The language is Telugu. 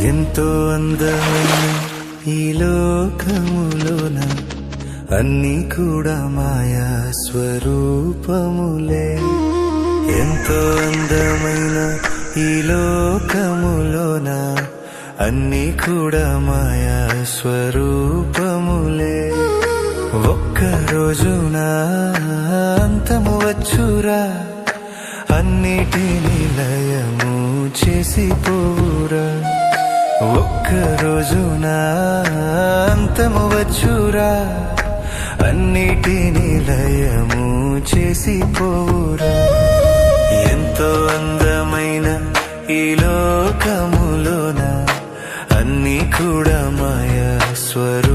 ఎంతో అందమైన ఈ లోకములోన అన్నీ కూడా మాయా స్వరూపములే. ఎంతో అందమైన ఈ లోకములోన అన్నీ కూడా మాయా స్వరూపములే. ఒక్క రోజున అంతము వచ్చురా, అన్నిటిని లయము చేసిపోవురా. ఒక్క రోజున అంతము వచ్చురా, అన్నిటిని లయము చేసిపోవురా. ఎంతో అందమైన ఈ లోకములోన అన్నీ కూడా మాయా స్వరూపములే.